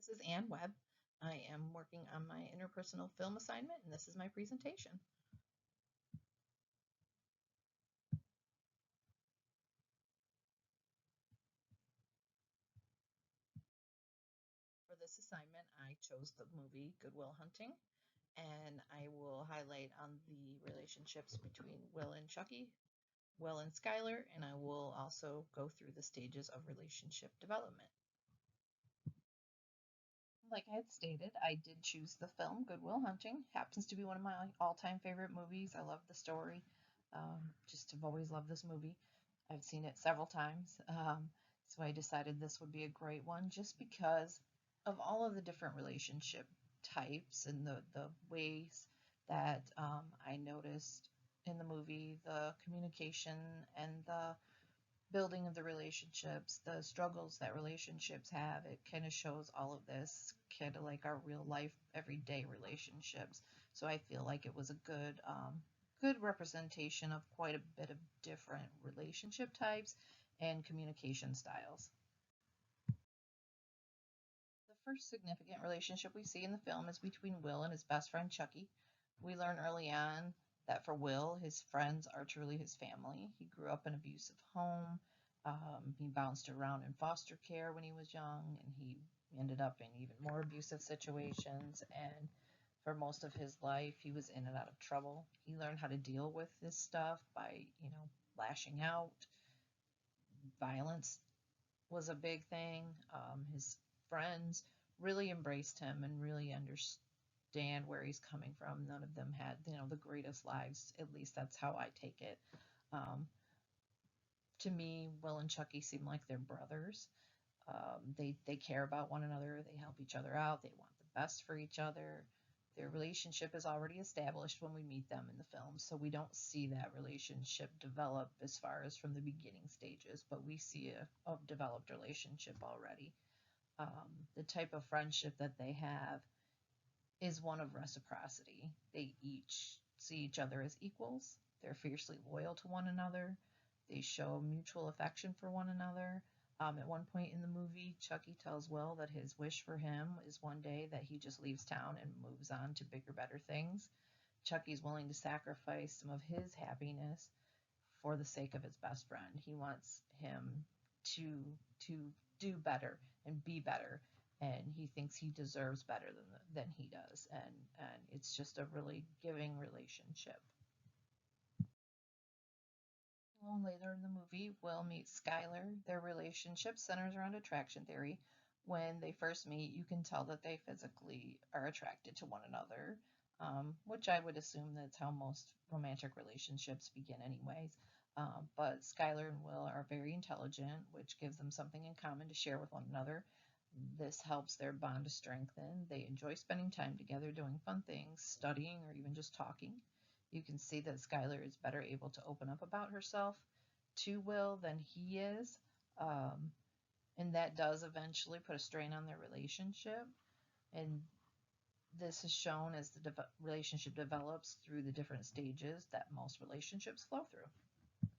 This is Ann Webb. I am working on my interpersonal film assignment, and this is my presentation. For this assignment, I chose the movie Good Will Hunting, and I will highlight on the relationships between Will and Chucky, Will and Skylar, and I will also go through the stages of relationship development. Like I had stated, I did choose the film Good Will Hunting. Happens to be one of my all-time favorite movies. I love the story. Just have always loved this movie. I've seen it several times. So I decided this would be a great one just because of all of the different relationship types and the ways that I noticed in the movie, the communication and the building of the relationships, the struggles that relationships have. It kind of shows all of this, kind of like our real life, everyday relationships. So I feel like it was a good representation of quite a bit of different relationship types and communication styles. The first significant relationship we see in the film is between Will and his best friend Chucky. We learn early on that for Will, his friends are truly his family. He grew up in an abusive home. He bounced around in foster care when he was young, and he ended up in even more abusive situations. And for most of his life, he was in and out of trouble. He learned how to deal with this stuff by, lashing out. Violence was a big thing. His friends really embraced him and really understand where he's coming from. None of them had, the greatest lives. At least that's how I take it. Um, to me, Will and Chucky seem like they're brothers. They care about one another. They help each other out. They want the best for each other. Their relationship is already established when we meet them in the film, so we don't see that relationship develop as far as from the beginning stages, but we see a developed relationship already. The type of friendship that they have is one of reciprocity. They each see each other as equals. They're fiercely loyal to one another. They show mutual affection for one another. At one point in the movie, Chucky tells Will that his wish for him is one day that he just leaves town and moves on to bigger, better things. Chucky's willing to sacrifice some of his happiness for the sake of his best friend. He wants him to do better and be better, and he thinks he deserves better than he does, and it's just a really giving relationship. Well, later in the movie, Will meets Skylar. Their relationship centers around attraction theory. When they first meet, you can tell that they physically are attracted to one another, which I would assume that's how most romantic relationships begin, anyways. But Skylar and Will are very intelligent, which gives them something in common to share with one another. This helps their bond to strengthen. They enjoy spending time together doing fun things, studying, or even just talking. You can see that Skylar is better able to open up about herself to Will than he is. Um, and that does eventually put a strain on their relationship. And this is shown as the relationship develops through the different stages that most relationships flow through.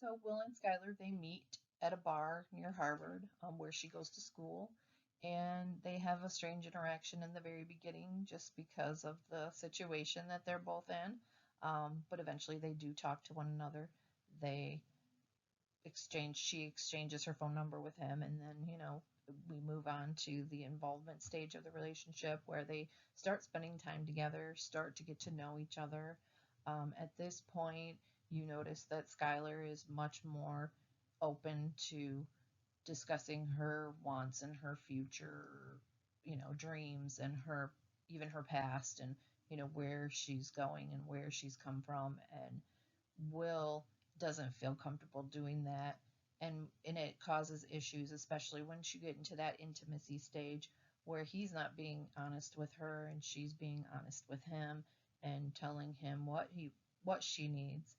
So Will and Skylar, they meet at a bar near Harvard, where she goes to school, and they have a strange interaction in the very beginning just because of the situation that they're both in. But eventually they do talk to one another. They she exchanges her phone number with him, and then, we move on to the involvement stage of the relationship where they start spending time together, start to get to know each other. At this point, you notice that Skylar is much more open to discussing her wants and her future, dreams, and her even her past, and where she's going and where she's come from. And Will doesn't feel comfortable doing that, and it causes issues, especially when you get into that intimacy stage where he's not being honest with her and she's being honest with him and telling him what she needs,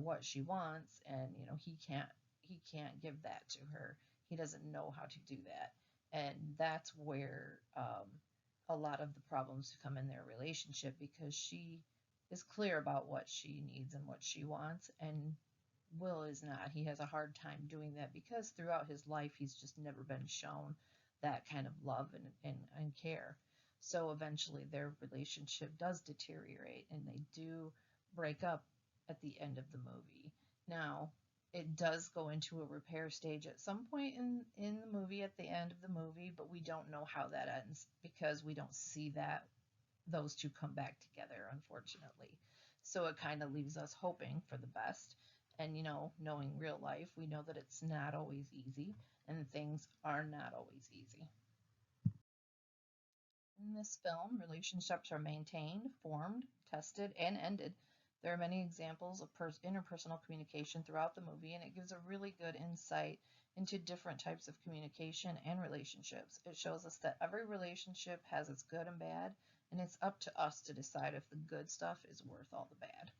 what she wants, and he can't give that to her. He doesn't know how to do that, and that's where a lot of the problems come in their relationship, because she is clear about what she needs and what she wants, and Will is not. He has a hard time doing that because throughout his life he's just never been shown that kind of love and care. So eventually their relationship does deteriorate and they do break up at the end of the movie. Now, it does go into a repair stage at some point in the movie, at the end of the movie, but we don't know how that ends because we don't see that those two come back together, unfortunately. So it kind of leaves us hoping for the best. And, knowing real life, we know that it's not always easy and things are not always easy. In this film, relationships are maintained, formed, tested, and ended. There are many examples of interpersonal communication throughout the movie, and it gives a really good insight into different types of communication and relationships. It shows us that every relationship has its good and bad, and it's up to us to decide if the good stuff is worth all the bad.